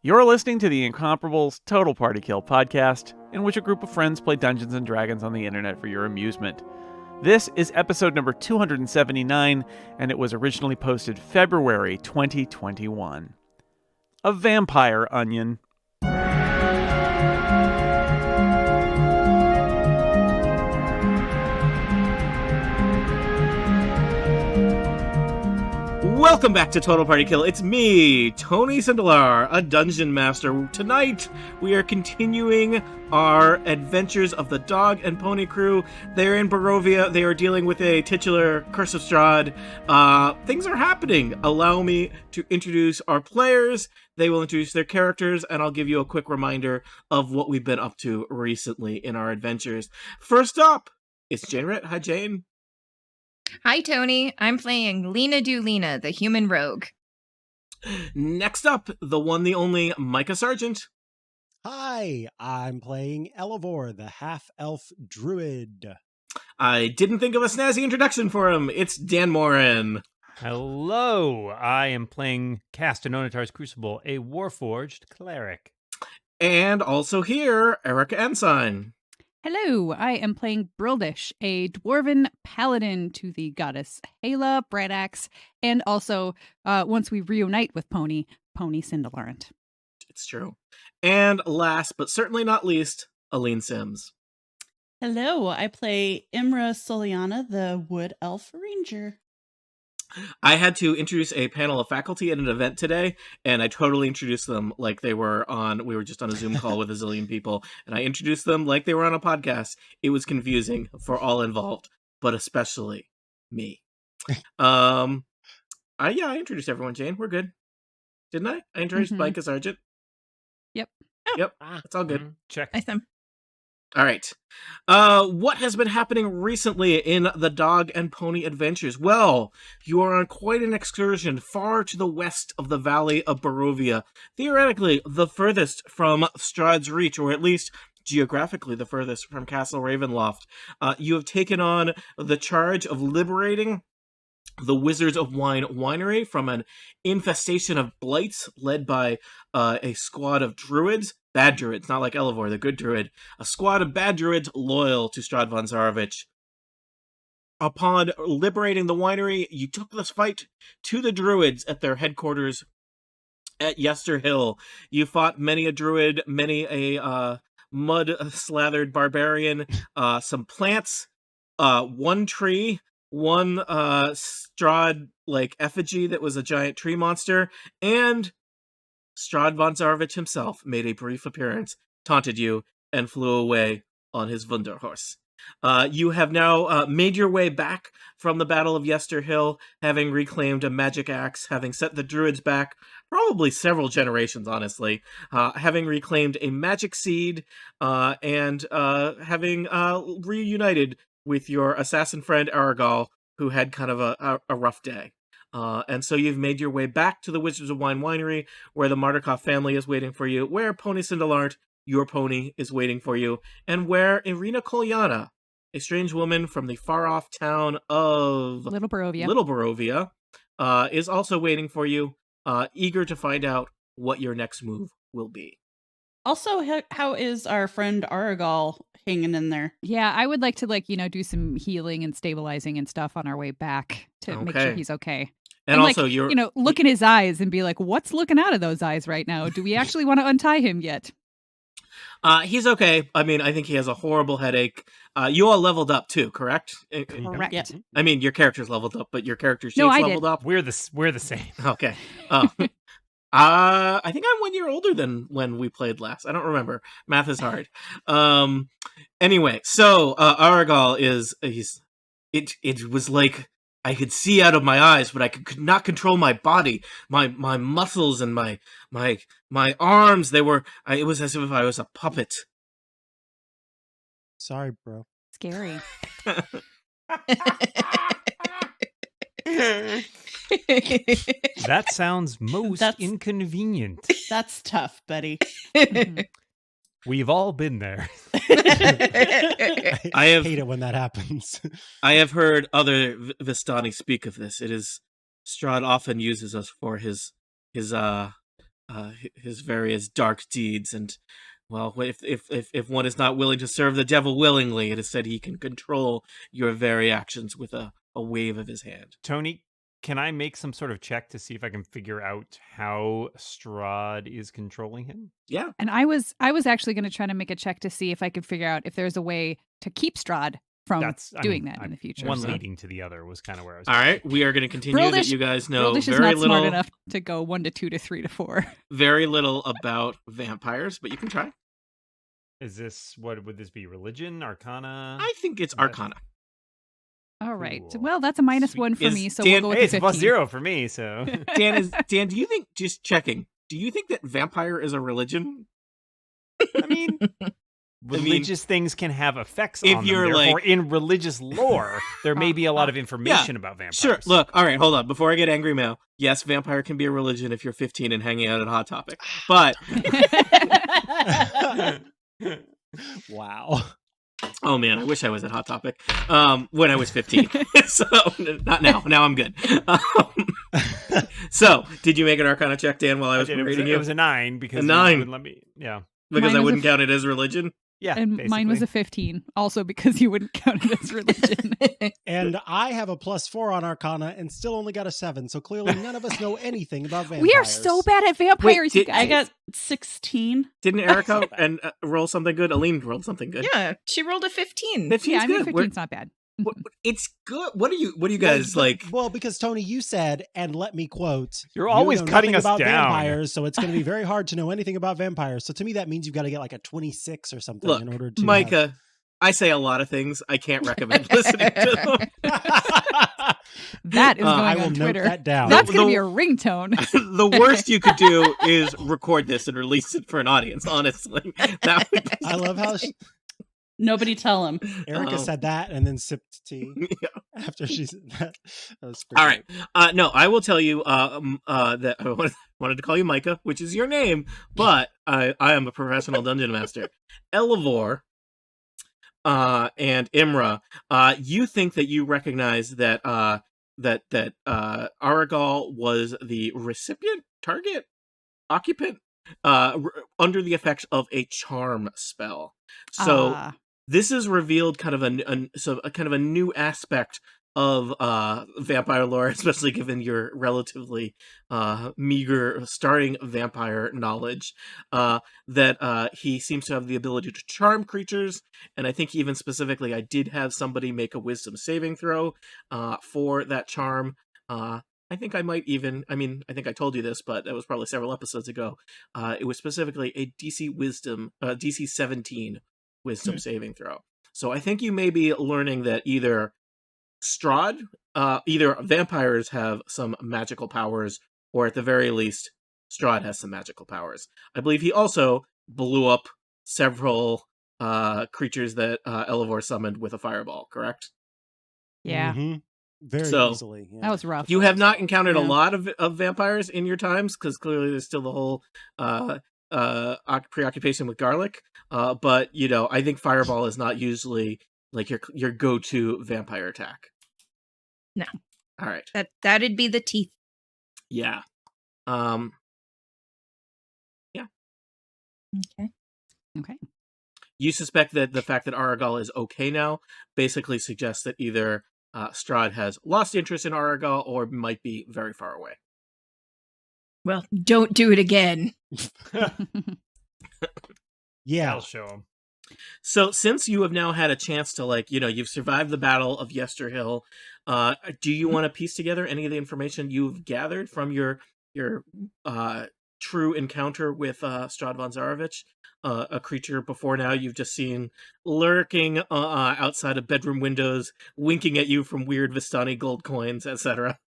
You're listening to the Incomparables Total Party Kill podcast, in which a group of friends play Dungeons and Dragons on the internet for your amusement. This is episode number 279, and it was originally posted February 2021. A vampire onion. Welcome back to Total Party Kill. It's me, Tony Sindelar, a dungeon master. Tonight, we are continuing our adventures of the dog and pony crew. They're in Barovia. They are dealing with a titular Curse of Strahd. Things are happening. Allow me to introduce our players. They will introduce their characters, and I'll give you a quick reminder of what we've been up to recently in our adventures. First up, it's Jane Ritt. Hi, Jane. Hi, Tony. I'm playing Lena Doolina, the human rogue. Next up, the one, the only, Micah Sargent. Hi, I'm playing Elevor, the half-elf druid. I didn't think of a snazzy introduction for him. It's Dan Morin. Hello, I am playing Castanonatar's Crucible, a Warforged cleric. And also here, Erica Ensign. Hello, I am playing Brildish, a dwarven paladin to the goddess Hela Bradax, and also, once we reunite with Pony Sindelarant. It's true. And last, but certainly not least, Aline Sims. Hello, I play Imra Soliana, the Wood Elf Ranger. I had to introduce a panel of faculty at an event today, and I totally introduced them like we were just on a Zoom call with a zillion people, and I introduced them like they were on a podcast. It was confusing for all involved, but especially me. I introduced everyone, Jane. We're good. Didn't I? I introduced Micah Sargent. Yep. Yep. It's all good. Check. Awesome. All right. What has been happening recently in the Dog and Pony Adventures? Well, you are on quite an excursion far to the west of the Valley of Barovia. Theoretically, the furthest from Strahd's reach, or at least geographically the furthest from Castle Ravenloft. You have taken on the charge of liberating the Wizards of Wine winery from an infestation of blights led by a squad of druids. Bad druids, not like Elevor, the good druid. A squad of bad druids loyal to Strahd von Zarovich. Upon liberating the winery, you took this fight to the druids at their headquarters at Yester Hill. You fought many a druid, many a mud-slathered barbarian, some plants, one tree, one Strahd effigy that was a giant tree monster, and Strahd von Zarovich himself made a brief appearance, taunted you, and flew away on his Wunderhorse. You have now made your way back from the Battle of Yester Hill, having reclaimed a magic axe, having set the druids back probably several generations, honestly, having reclaimed a magic seed, and having reunited with your assassin friend Aragal, who had kind of a rough day. And so you've made your way back to the Wizards of Wine winery, where the Martikov family is waiting for you, where Pony Sindelarant, your pony, is waiting for you, and where Irina Kolyana, a strange woman from the far-off town of Little Barovia, is also waiting for you, eager to find out what your next move will be. Also, how is our friend Aragal hanging in there? Yeah, I would like to do some healing and stabilizing and stuff on our way back to make sure he's okay. And also, look in his eyes and be like, what's looking out of those eyes right now? Do we actually want to untie him yet? He's okay. I mean, I think he has a horrible headache. You all leveled up too, correct? Correct. Yeah. I mean, your character's leveled up, but your character sheet's leveled up. We're the same. Okay. I think I'm 1 year older than when we played last. I don't remember. Math is hard. Anyway, so Aragal it was like I could see out of my eyes, but I could not control my body, my muscles and my arms. It was as if I was a puppet. Sorry, bro. Scary. That sounds most inconvenient. That's tough, buddy. We've all been there. I hate it when that happens. I have heard other Vistani speak of this. It is Strahd often uses us for his his various dark deeds, and well, if one is not willing to serve the devil willingly, it is said he can control your very actions with a wave of his hand. Tony, can I make some sort of check to see if I can figure out how Strahd is controlling him? Yeah. And I was actually going to try to make a check to see if I could figure out if there's a way to keep Strahd from doing that in the future. One leading to the other was kind of where I was. All right, we are going to continue. That you guys know Brildish very is not little. smart enough to go 1 to 2 to 3 to 4. Very little about vampires, but you can try. Is this, what would this be? Religion, Arcana? I think it's Arcana. All right. Cool. Well, that's a -1 for me, so we'll go with Hey, the it's 15. +0 for me, so. Dan, do you think, just checking, do you think that vampire is a religion? I mean, religious things can have effects if on you're them. Therefore, like in religious lore, there may be a lot of information about vampires. Sure. Look, all right, hold on. Before I get angry mail, yes, vampire can be a religion if you're 15 and hanging out at Hot Topic. But Wow. oh man, I wish I was at Hot Topic when I was 15. So not now. Now I'm good. So did you make an Arcana check, Dan, while I was reading you? It was a 9 because A 9. you wouldn't let me. Yeah. Because Mine I was wouldn't count it as religion. Yeah. And mine was a 15, also because you wouldn't count it as religion. And I have a +4 on Arcana and still only got a 7. So clearly none of us know anything about vampires. We are so bad at vampires, you guys. I got 16. Didn't Erica and roll something good? Aline rolled something good. Yeah, she rolled a 15. 15's Yeah, I mean, good. 15's not bad. It's good. What do you guys like? Well, because Tony, you said, and let me quote, You're "You always know cutting nothing us about down." vampires, so it's going to be very hard to know anything about vampires." So to me, that means you've got to get like a 26 or something Look, in order to. Micah, I say a lot of things. I can't recommend listening to them. That is going I will on note Twitter. that down. That's going to be a ringtone. The worst you could do is record this and release it for an audience. Honestly, that would be I love how Nobody tell him. Erica said that and then sipped tea after she said that. That was pretty all right. No, I will tell you that I wanted to call you Micah, which is your name, but I am a professional dungeon master. Elevor and Imra, you think that you recognize that Aragal was the recipient, target, occupant, under the effects of a charm spell. So this is revealed kind of a new aspect of vampire lore, especially given your relatively meager starting vampire knowledge, that he seems to have the ability to charm creatures. And I think even specifically, I did have somebody make a wisdom saving throw for that charm. I think I might even, I think I told you this, but that was probably several episodes ago. It was specifically a DC 17 wisdom saving throw. So I think you may be learning that either vampires have some magical powers, or at the very least, Strahd has some magical powers. I believe he also blew up several creatures that Elevor summoned with a fireball, correct? Yeah. Mm-hmm. Very So, easily. Yeah. That was rough. You have not encountered a Yeah. lot of vampires in your times, because clearly there's still the whole preoccupation with garlic. But I think fireball is not usually like your go-to vampire attack. No. All right. That'd be the teeth. Yeah. Yeah. Okay. You suspect that the fact that Aragal is okay now basically suggests that either Strahd has lost interest in Aragal or might be very far away. Well, don't do it again. Yeah. I'll show him. So since you have now had a chance to you've survived the Battle of Yesterhill, do you want to piece together any of the information you've gathered from your true encounter with Strahd von Zarovich, a creature before now you've just seen lurking outside of bedroom windows, winking at you from weird Vistani gold coins, etc.?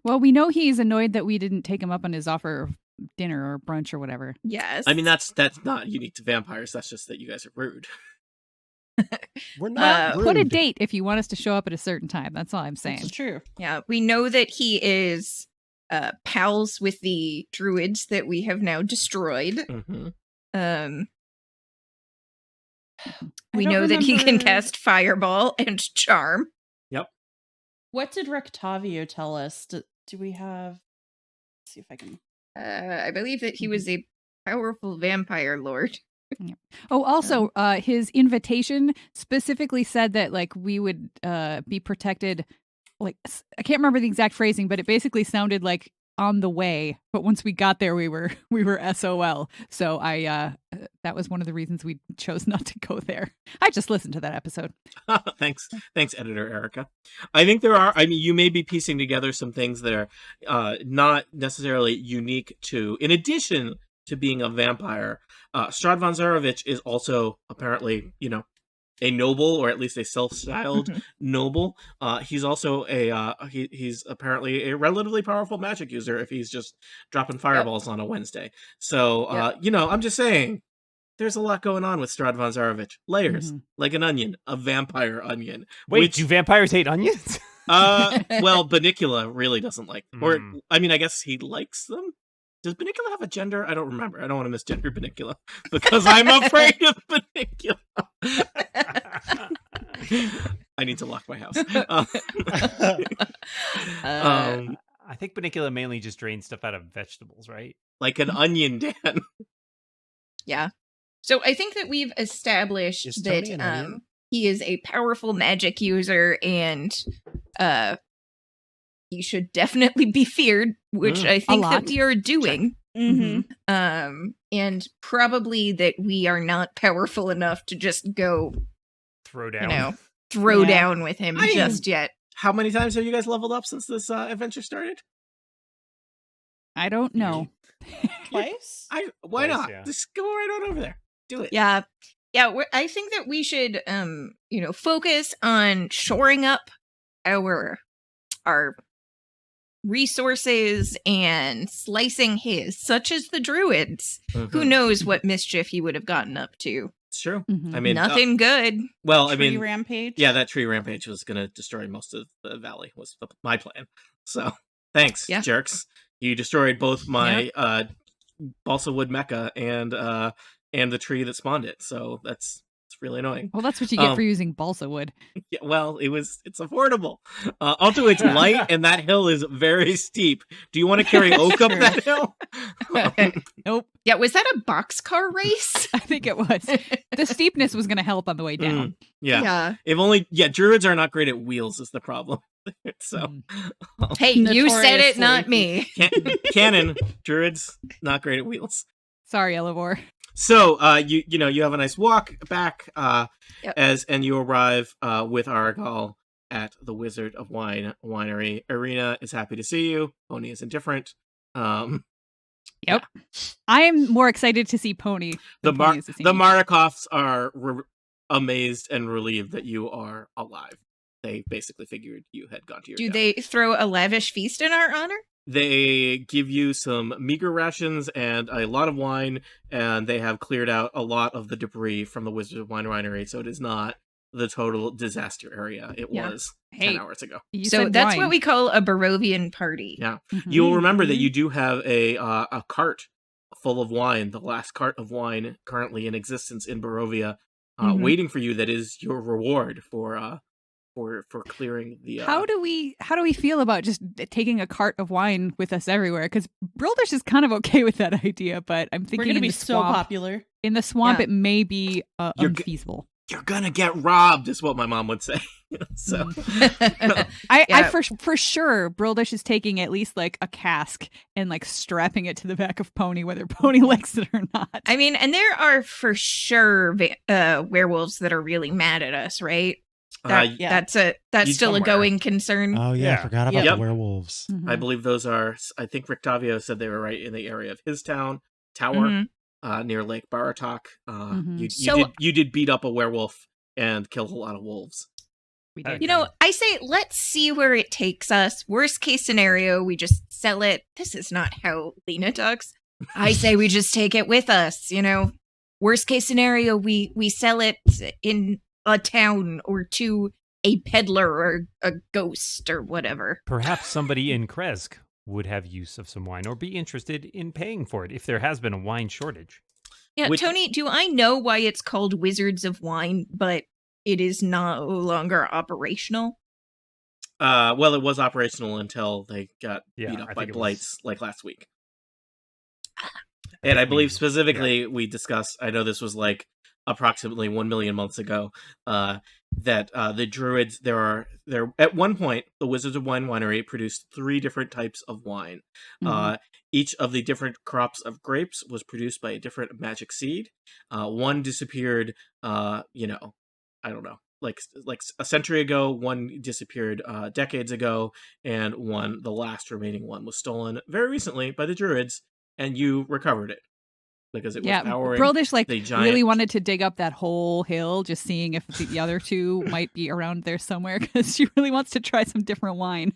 Well, we know he's annoyed that we didn't take him up on his offer of dinner or brunch or whatever. Yes. I mean, that's not unique to vampires. That's just that you guys are rude. We're not rude. Put a date if you want us to show up at a certain time. That's all I'm saying. It's true. Yeah, we know that he is pals with the druids that we have now destroyed. Mm-hmm. We don't know that he can remember- cast fireball and charm. What did Rectavio tell us? Do we have... Let's see if I can I believe that he was a powerful vampire lord. Oh, also, his invitation specifically said that like we would be protected. Like I can't remember the exact phrasing, but it basically sounded like on the way. But once we got there, we were SOL. So that was one of the reasons we chose not to go there. I just listened to that episode. Thanks, editor Erica. I think there are. I mean, you may be piecing together some things that are not necessarily unique to. In addition to being a vampire, Strad von Zarovich is also apparently, a noble, or at least a self-styled noble. He's also he's apparently a relatively powerful magic user if he's just dropping fireballs on a Wednesday. So, I'm just saying, there's a lot going on with Strad von Zarovich. Layers, like an onion, a vampire onion. Wait, do vampires hate onions? Well, Banicula really doesn't like them. Or, I mean, I guess he likes them. Does Banicula have a gender? I don't remember. I don't want to misgender Banicula because I'm afraid of Banicula. I need to lock my house. I think Banicula mainly just drains stuff out of vegetables, right? Like an onion, Dan. Yeah. So I think that we've established Is Tony an that onion? he is a powerful magic user and he should definitely be feared, which I think that we are doing. And probably that we are not powerful enough to just go throw down. Down with him just yet. How many times have you guys leveled up since this adventure started? I don't know. Twice? Why Twice, not? yeah. Just go right on over there. Do it. Yeah. I think that we should, focus on shoring up our resources and slicing his, such as the druids. Who knows what mischief he would have gotten up to? It's true. Mhm. I mean, Nothing good. well, I Tree mean, rampage? yeah, that tree rampage was going to destroy most of the valley. Was my plan. So, thanks, jerks. You destroyed both my balsa wood mecha and the tree that spawned it. So it's really annoying. Well, that's what you get for using balsa wood. Yeah, well, it's affordable. Also, it's light, and that hill is very steep. Do you want to carry Oak up that hill? Nope. Yeah, was that a boxcar race? I think it was. The steepness was going to help on the way down. Yeah. If only, druids are not great at wheels is the problem. So, hey, you said it, not me. Canon, druids not great at wheels. Sorry, Elevor. So, you have a nice walk back and you arrive with Aragal at the Wizard of Wine winery. Irina is happy to see you. Pony is indifferent. Yep. I am more excited to see Pony. The Pony is to see me. Marakovs are amazed and relieved that you are alive. They basically figured you had gone to your Do death. they throw a lavish feast in our honor? They give you some meager rations and a lot of wine, and they have cleared out a lot of the debris from the Wizard of Wine winery, so it is not the total disaster area it was 10 hours ago. So that's what we call a Barovian party. Yeah. You'll remember that you do have a cart full of wine, the last cart of wine currently in existence in Barovia, waiting for you. That is your reward for clearing the How do we feel about just taking a cart of wine with us everywhere? Because Brildish is kind of okay with that idea, but I'm thinking We're going to be so popular. In the swamp, it may be unfeasible. You're gonna get robbed, is what my mom would say. So, I for sure, Brildish is taking at least like a cask and like strapping it to the back of Pony, whether Pony likes it or not. I mean, and there are for sure werewolves that are really mad at us, right? That's still somewhere. a going concern. Oh yeah, I forgot about the werewolves. I believe those are. I think Rictavio said they were right in the area of his tower. Near Lake Baratok. You did beat up a werewolf and killed a lot of wolves. We did. I say let's see where it takes us. Worst case scenario, we just sell it. This is not how Lena talks. I say we just take it with us. Worst case scenario, we sell it in a town or to a peddler or a ghost or whatever. Perhaps somebody in Krezk would have use of some wine or be interested in paying for it if there has been a wine shortage. Yeah, Tony, do I know why it's called Wizards of Wine, but it is no longer operational? Well, it was operational until they got beat up by it blights like last week. And I Pikmin. believe specifically we discussed, I know this was like approximately 1 million months ago, that the druids, there at one point, the Wizards of Wine Winery produced 3 different types of wine. Mhm. Each of the different crops of grapes was produced by a different magic seed. One disappeared, I don't know, like a century ago. One disappeared decades ago, and the last remaining one, was stolen very recently by the druids, and you recovered it because it was Yeah, powering Brildish the really giant. wanted to dig up that whole hill, just seeing if the other two might be around there somewhere, because she really wants to try some different wine.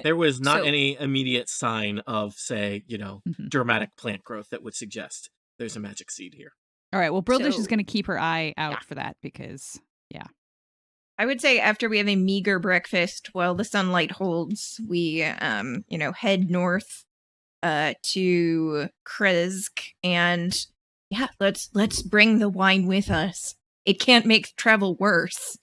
There was not So- any immediate sign of, say, Mhm. dramatic plant growth that would suggest there's a magic seed here. All right, well, Brildish is So- going to keep her eye out Yeah. for that because, I would say after we have a meager breakfast while the sunlight holds, we head north to Krezk, and let's bring the wine with us. It can't make travel worse.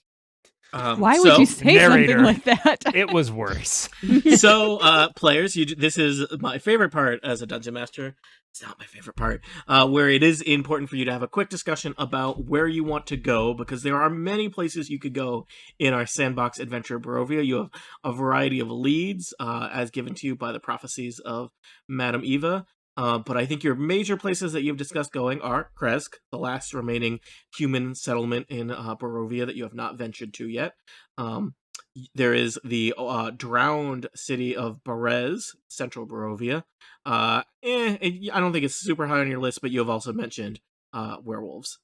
why would you say narrator. something like that? It was worse. So, players, this is my favorite part as a dungeon master. It's not my favorite part, where it is important for you to have a quick discussion about where you want to go, because there are many places you could go in our sandbox adventure, Barovia. You have a variety of leads, as given to you by the prophecies of Madame Eva. But I think your major places that you've discussed going are Krezk, the last remaining human settlement in Barovia that you have not ventured to yet. There is the drowned city of Berez, central Barovia. I don't think it's super high on your list, but you have also mentioned werewolves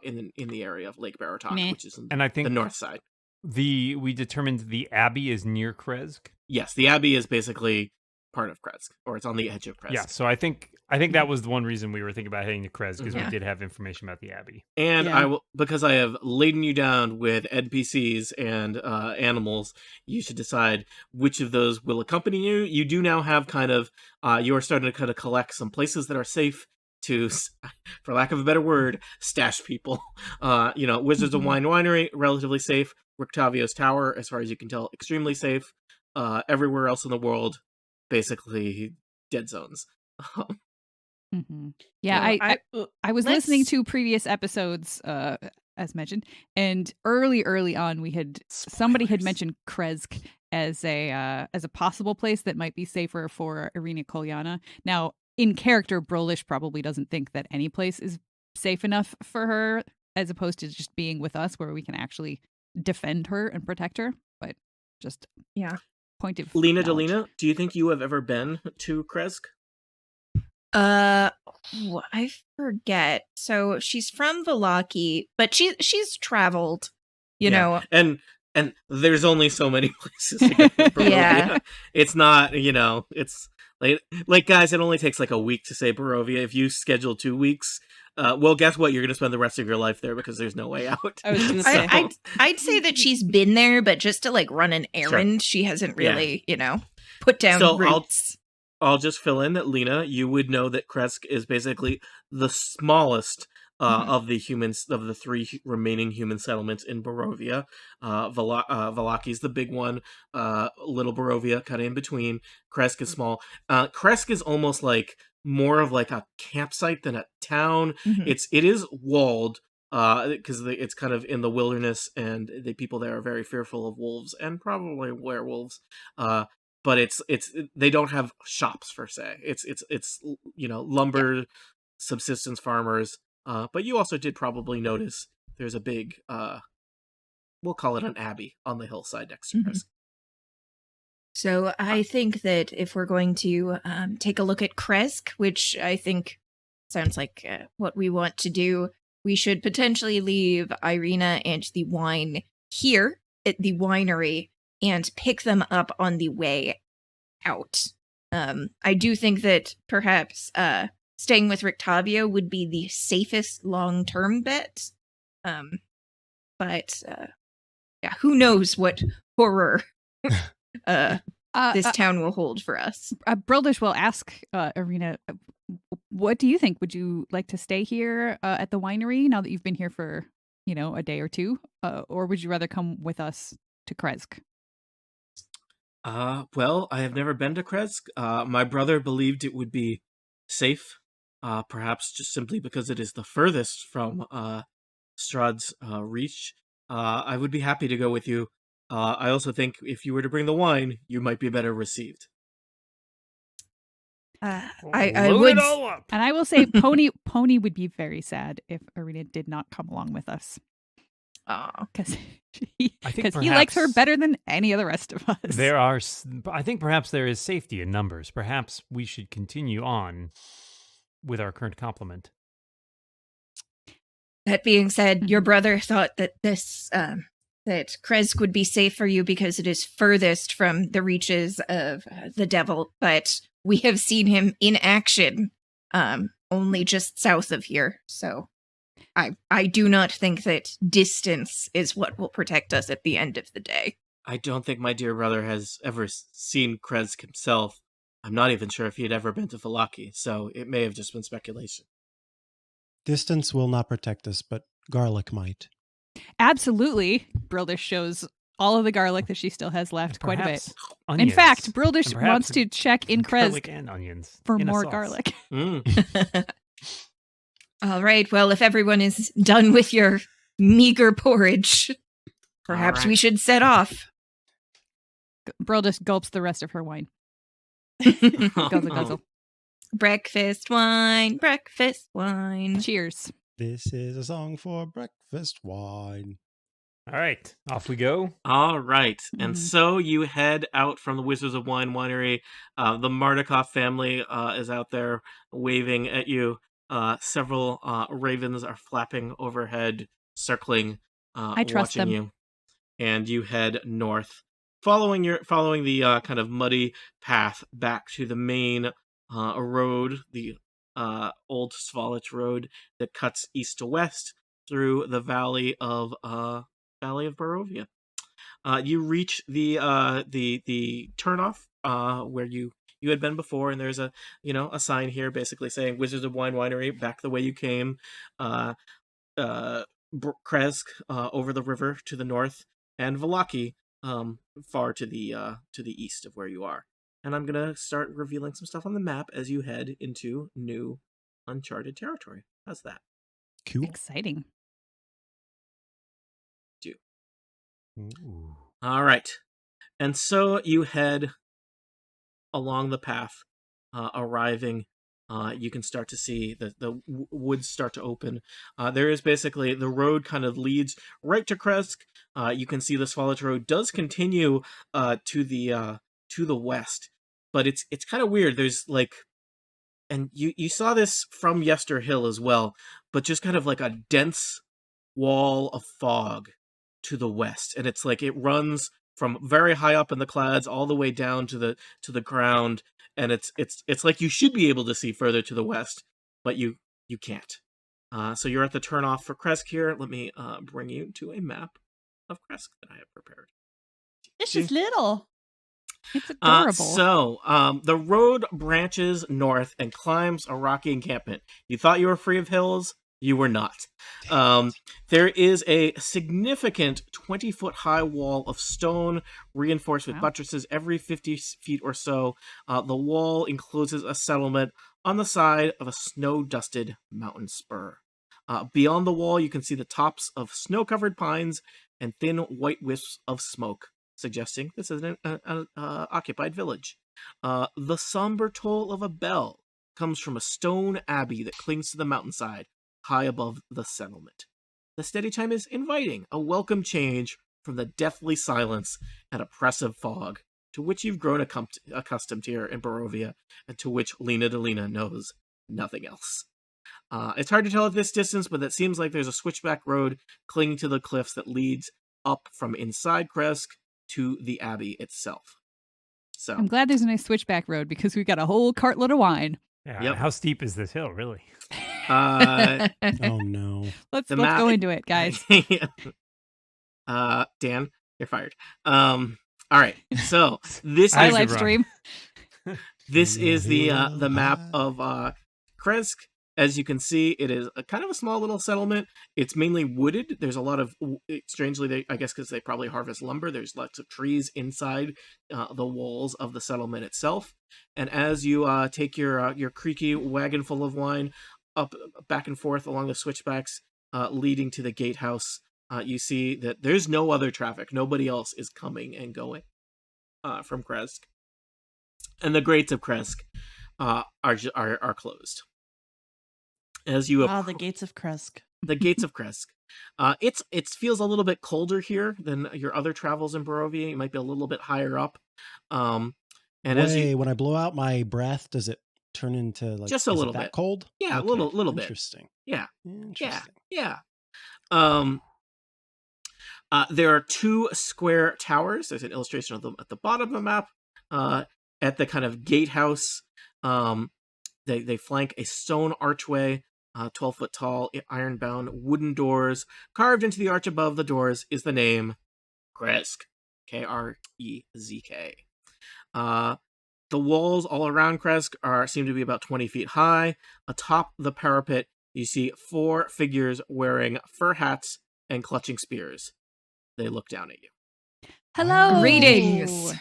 in the area of Lake Baratok, Meh. which is And I the think north side. we determined the abbey is near Krezk. Yes, the abbey is basically part of Krezk, or it's on the edge of Krezk. Yeah, so I think that was the one reason we were thinking about heading to Krezk, because Yeah. we did have information about the abbey. And Yeah. I will, because I have laden you down with NPCs and animals, you should decide which of those will accompany you. You do now have you are starting to kind of collect some places that are safe to, for lack of a better word, stash people. Wizards of Mhm. Wine Winery, relatively safe. Rictavio's Tower, as far as you can tell, extremely safe. Everywhere else in the world, basically dead zones. Mhm. Yeah, So I was listening let's- to previous episodes, as mentioned, and early on, somebody had Spoilers. mentioned Krezk as a possible place that might be safer for Irina Kolyana. Now, in character, Brolish probably doesn't think that any place is safe enough for her, as opposed to just being with us, where we can actually defend her and protect her. But just Yeah. point of Lena knowledge. Delina, do you think you have ever been to Krezk? I forget. So she's from Valaki, but she's traveled. You Yeah. know, And there's only so many places to go in Barovia. Yeah. It's not, it's like guys, it only takes like a week to say Barovia. If you schedule 2 weeks, well, guess what? You're going to spend the rest of your life there because there's no way out. I was gonna So- say. I'd say that she's been there, but just to like run an errand, she hasn't Yeah. really, put down So roots. I'll just fill in that, Lena, you would know that Krezk is basically the smallest Mhm. of the humans, of the 3 remaining human settlements in Barovia. Valaki's the big one. Little Barovia, kind of in between. Krezk is small. Krezk is almost like more of like a campsite than a town. Mhm. It is walled because it's kind of in the wilderness, and the people there are very fearful of wolves and probably werewolves. But they don't have shops per se. It's lumber subsistence farmers. But you also did probably notice there's a big we'll call it an abbey on the hillside next to Mhm. Krezk. So I think that if we're going to take a look at Krezk, which I think sounds like what we want to do, we should potentially leave Irina and the wine here at the winery and pick them up on the way out. I do think that perhaps staying with Rictavio would be the safest long-term bet. But yeah, who knows what horror this town will hold for us. Brildish will ask Irina, what do you think? Would you like to stay here at the winery now that you've been here for, a day or two? Or would you rather come with us to Krezk? Well, I have never been to Krezk. My brother believed it would be safe perhaps just simply because it is the furthest from Strahd's reach, I would be happy to go with you. I also think if you were to bring the wine, you might be better received. I Load would it all up. And I will say, Pony would be very sad if Arena did not come along with us Aw. because I think he likes her perhaps better than any of the rest of us. I think perhaps there is safety in numbers. Perhaps we should continue on with our current complement. That being said, your brother thought that that Krezk would be safe for you because it is furthest from the reaches of the devil, but we have seen him in action only just south of here. So I do not think that distance is what will protect us at the end of the day. I don't think my dear brother has ever seen Krezk himself. I'm not even sure if he had ever been to Vallaki, so it may have just been speculation. Distance will not protect us, but garlic might. Absolutely. Brildish shows all of the garlic that she still has left, quite a bit. Perhaps In onions. fact, And Brildish perhaps wants to check in garlic Krezk and onions for in a more sauce. garlic. All right, well, if everyone is done with your meager porridge, perhaps we right. should set off. Brildish gulps the rest of her wine. Guzzle, guzzle. Breakfast wine, breakfast wine. Cheers. This is a song for breakfast wine. All right, off we go. All right. And Mhm. so you head out from the Wizards of Wine Winery. The Mardukov family is out there waving at you. Several ravens are flapping overhead, circling, I trust watching them. you. And you head north, following the kind of muddy path back to the main road, the old Svalich road that cuts east to west through the valley of Barovia. You reach the turnoff where you had been before, and there's a sign here basically saying Wizards of Wine Winery, back the way you came. Krezk over the river to the north, and Vallaki far to the east of where you are. And I'm gonna start revealing some stuff on the map as you head into new uncharted territory. How's that? Cool. Exciting. Ooh. All right. And so you head along the path, arriving. You can start to see the woods start to open. There is basically the road kind of leads right to Krezk. You can see the Svalich road does continue to the west, but it's kind of weird. There's like, and you saw this from Yester Hill as well, but just kind of like a dense wall of fog to the west, and it's like it runs from very high up in the clouds all the way down to the ground, and it's like you should be able to see further to the west, but you can't. So you're at the turnoff for Krezk here. Let me bring you to a map of Krezk that I have prepared. It's just little. It's adorable. So the road branches north and climbs a rocky encampment. You thought you were free of hills? You were not. There is a significant 20-foot high wall of stone reinforced with Wow. buttresses every 50 feet or so. The wall encloses a settlement on the side of a snow-dusted mountain spur. Beyond the wall, you can see the tops of snow-covered pines and thin white wisps of smoke, suggesting this is an occupied village. The somber toll of a bell comes from a stone abbey that clings to the mountainside, high above the settlement. The steady chime is inviting, a welcome change from the deathly silence and oppressive fog to which you've grown accustomed here in Barovia, and to which Lena Delina knows nothing else. It's hard to tell at this distance, but it seems like there's a switchback road clinging to the cliffs that leads up from inside Krezk to the abbey itself. So I'm glad there's a nice switchback road because we've got a whole cartload of wine. Yeah. Yep. How steep is this hill, really? uh, Oh no. Let's The map- go into it, guys. Dan, you're fired. All right. So this I I is should live run. stream. this is the map of Krezk. As you can see, it is a kind of a small little settlement. It's mainly wooded. There's a lot of, strangely, I guess because they probably harvest lumber, there's lots of trees inside the walls of the settlement itself. And as you take your creaky wagon full of wine up back and forth along the switchbacks leading to the gatehouse, you see that there's no other traffic. Nobody else is coming and going from Krezk. And the gates of Krezk are closed. As you the gates of Krezk. the gates of Krezk. It feels a little bit colder here than your other travels in Barovia. You might be a little bit higher up. And when I blow out my breath, does it turn into like just a little bit cold? Yeah, okay. a little bit. Interesting. Yeah. Interesting. Yeah. There are 2 square towers. There's an illustration of them at the bottom of the map. At the kind of gatehouse, they flank a stone archway, 12-foot tall, iron-bound wooden doors. Carved into the arch above the doors is the name Krezk, Krezk. The walls all around Krezk seem to be about 20 feet high. Atop the parapet, you see 4 figures wearing fur hats and clutching spears. They look down at you. Hello. Greetings.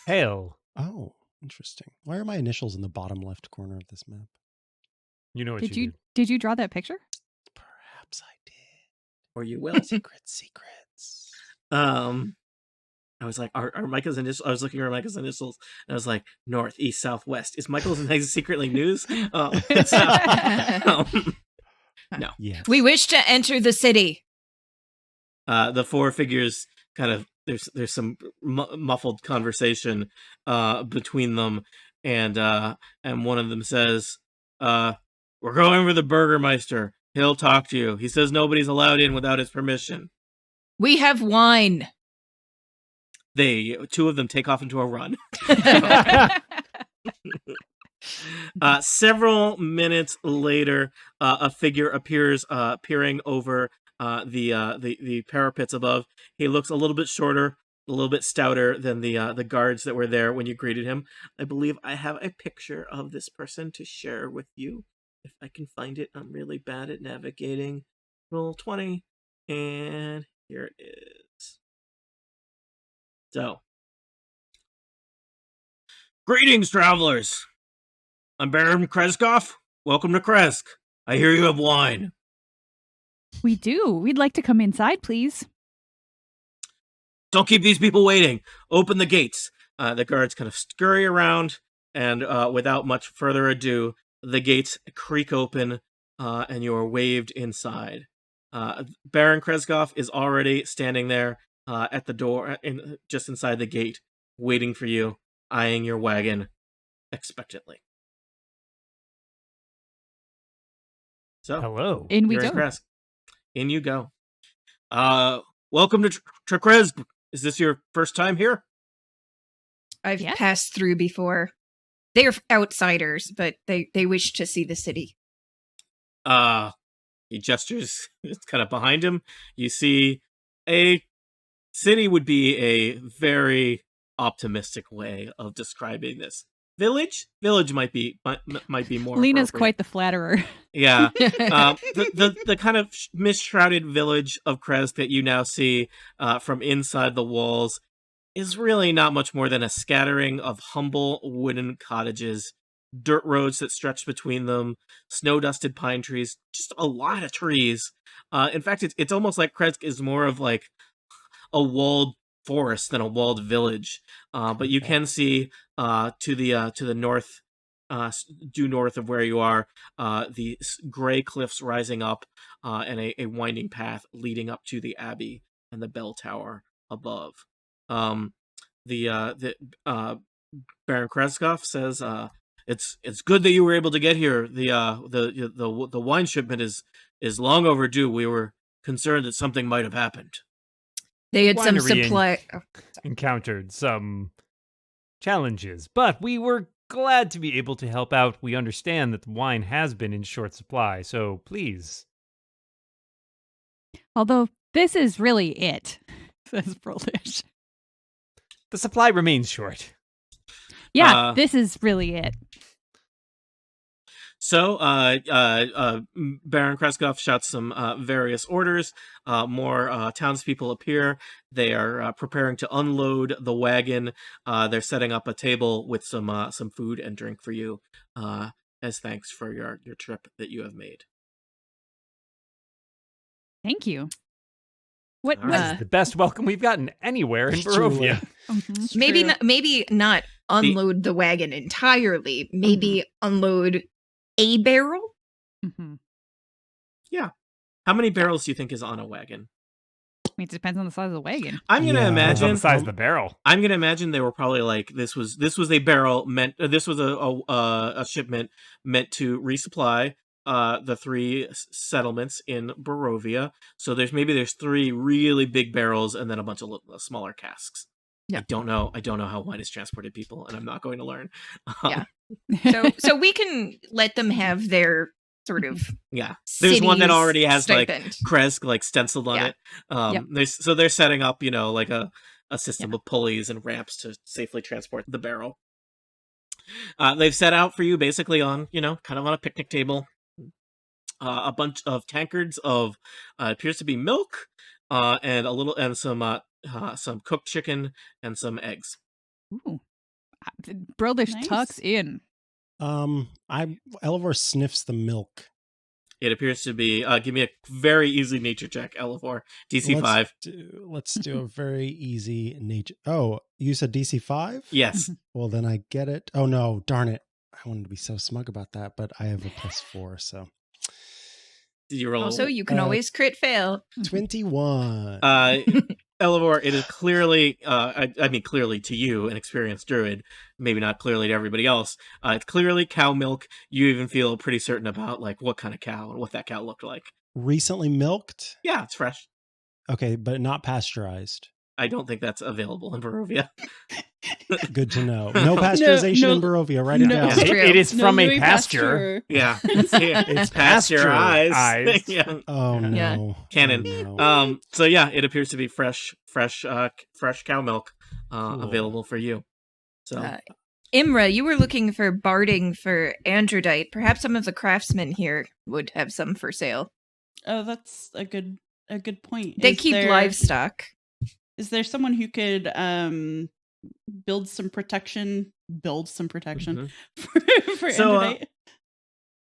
Hail. Oh, interesting. Why are my initials in the bottom left corner of this map? You know what Did you draw that picture? Perhaps I did. Or you will. Secrets. I was like, are Michael's initials? I was looking at Michael's initials, and I was like, north, east, south, west. Is Michael's initials secretly news? No. Yes. We wish to enter the city. The 4 figures kind of there's some muffled conversation between them, and one of them says, "We're going for the Burgermeister. He'll talk to you. He says nobody's allowed in without his permission." We have wine. 2 of them take off into a run. Several minutes later, a figure appears peering over the parapets above. He looks a little bit shorter, a little bit stouter than the guards that were there when you greeted him. I believe I have a picture of this person to share with you. If I can find it, I'm really bad at navigating. Roll 20, and here it is. So, greetings, travelers. I'm Baron Krezkov. Welcome to Krezk. I hear you have wine. We do. We'd like to come inside, please. Don't keep these people waiting. Open the gates. The guards kind of scurry around, and without much further ado, the gates creak open, and you are waved inside. Baron Krezkov is already standing there at the door, just inside the gate, waiting for you, eyeing your wagon expectantly. So, Hello. In we you're go. in Krezk. In you go. Welcome to Krezk. Is this your first time here? I've Yeah. passed through before. They're outsiders, but they wish to see the city. He gestures. It's kind of behind him. You see a city would be a very optimistic way of describing this. Village might be more. Lena's appropriate. quite the flatterer. Yeah. The kind of mist-shrouded village of Krezk that you now see from inside the walls is really not much more than a scattering of humble wooden cottages, dirt roads that stretch between them, snow-dusted pine trees, just a lot of trees. In fact, it's almost like Krezk is more of like a walled forest than a walled village. But you can see to the north, due north of where you are, the gray cliffs rising up, and a winding path leading up to the abbey and the bell tower above. The Baron Krezkov says, "It's good that you were able to get here. The wine shipment is long overdue. We were concerned that something might have happened." They had some Winery supply. Encountered some challenges, but we were glad to be able to help out. We understand that the wine has been in short supply, so please. Although this is really it, says Brolish. The supply remains short. Yeah, this is really it. So, Baron Krezk shouts some various orders. More townspeople appear. They are preparing to unload the wagon. They're setting up a table with some food and drink for you as thanks for your trip that you have made. Thank you. What? All This right. is the best welcome we've gotten anywhere in Truly. Barovia. Mhm. Maybe not unload the wagon entirely. Maybe unload a barrel. Mhm. How many barrels do you think is on a wagon? I mean, it depends on the size of the wagon. I'm gonna Yeah. Depends on imagine the size of the barrel. I'm gonna imagine they were probably like this was a barrel meant this was a shipment meant to resupply the three settlements in Barovia. So there's 3 really big barrels and then a bunch of smaller casks. Yeah. I don't know how wine is transported, people, and I'm not going to learn. Yeah. So we can let them have their sort of Yeah. There's one that city's already has stipend. like Krezk like stenciled on Yeah. it. They're setting up, like a system of pulleys and ramps to safely transport the barrel. They've set out for you basically on, kind of on a picnic table. A bunch of tankards of appears to be milk, and some cooked chicken and some eggs. Ooh. Brildish Nice. tucks in. Elivor sniffs the milk. It appears to be. Give me a very easy nature check, Elivor. DC 5. Let's do a very easy nature. Oh, you said DC 5? Yes. Well, then I get it. Oh no, darn it! I wanted to be so smug about that, but I have a +4, so Did you roll? Also, you can Uh, always crit fail. 21. Elivor, it is clearly, I mean, clearly to you, an experienced druid, maybe not clearly to everybody else. It's clearly cow milk. You even feel pretty certain about like what kind of cow and what that cow looked like. Recently milked? Yeah, it's fresh. Okay, but not pasteurized. I don't think that's available in Barovia. Good to know. No pasteurization no- in Barovia. Write it no. down. That's true. It is from a Louis pasture. Yeah, it's pasteurized. pasteurized. Yeah, Oh no. Yeah. Canon. Oh, no. So yeah, it appears to be fresh cow milk Cool. available for you. So Imra, you were looking for barding for androdite. Perhaps some of the craftsmen here would have some for sale. Oh, that's a good point. They keep livestock. Is there someone who could build some protection Mhm. for So, Androdite?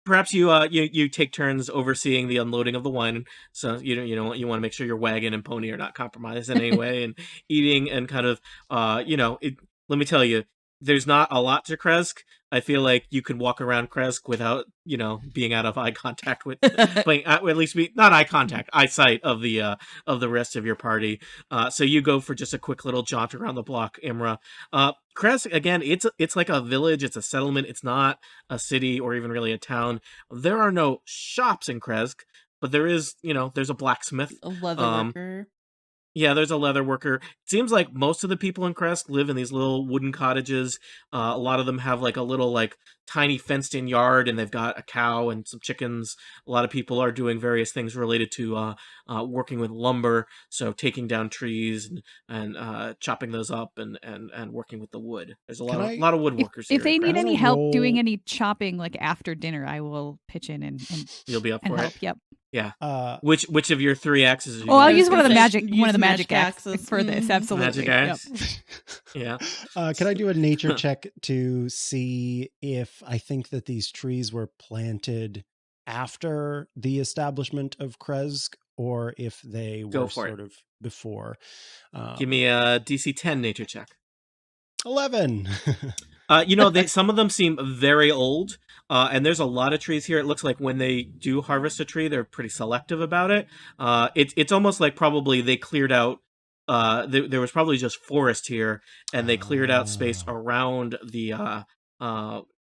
perhaps you take turns overseeing the unloading of the wine. So you want to make sure your wagon and pony are not compromised in any way, and eating and kind of let me tell you, there's not a lot to Krezk. I feel like you could walk around Krezk without being out of eye contact with playing at least not eye contact, eyesight of the rest of your party. So you go for just a quick little jaunt around the block, Imra. Krezk, again, it's like a village, it's a settlement, it's not a city or even really a town. There are no shops in Krezk, but there is, there's a blacksmith. A leather worker. Yeah, there's a leather worker. It seems like most of the people in Krezk live in these little wooden cottages. A lot of them have like a little like tiny fenced-in yard, and they've got a cow and some chickens. A lot of people are doing various things related to working with lumber, so taking down trees and chopping those up and working with the wood. There's a lot of woodworkers here. If they in need Krezk. any Roll- help doing any chopping, like after dinner, I will pitch in and You'll be up and for help. it. Yep. Yeah. Uh, Which of your 3 axes? Are you Oh, I'll using? use one of the gonna magic say, one use of the the magic magic axes axes. for this. Mhm. Absolutely. Magic Yep. axe. Yeah. can I do a nature check to see if I think that these trees were planted after the establishment of Krezk or if they Go were for it. sort of before? Give me a DC 10 nature check. 11. Some of them seem very old, and there's a lot of trees here. It looks like when they do harvest a tree, they're pretty selective about it. It's almost like probably they cleared out. There was probably just forest here, and they cleared out space around the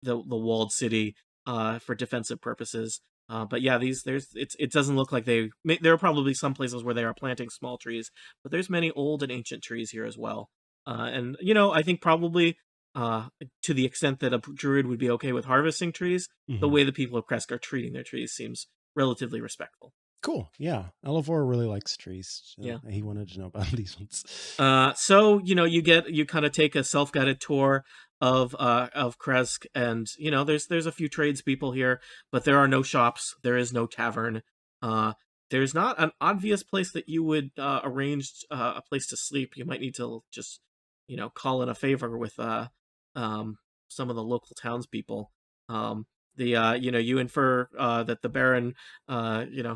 walled city for defensive purposes. But yeah, it doesn't look like there are probably some places where they are planting small trees, but there's many old and ancient trees here as well. And I think probably to the extent that a druid would be okay with harvesting trees, the way the people of Krezk are treating their trees seems relatively respectful. Cool. Yeah. Elivor really likes trees. So Yeah. He wanted to know about these ones. So you kind of take a self-guided tour of Krezk, and there's a few tradespeople here, but there are no shops. There is no tavern. Uh, there's not an obvious place that you would arrange a place to sleep. You might need to just call in a favor with um some of the local townspeople. The you infer that the Baron,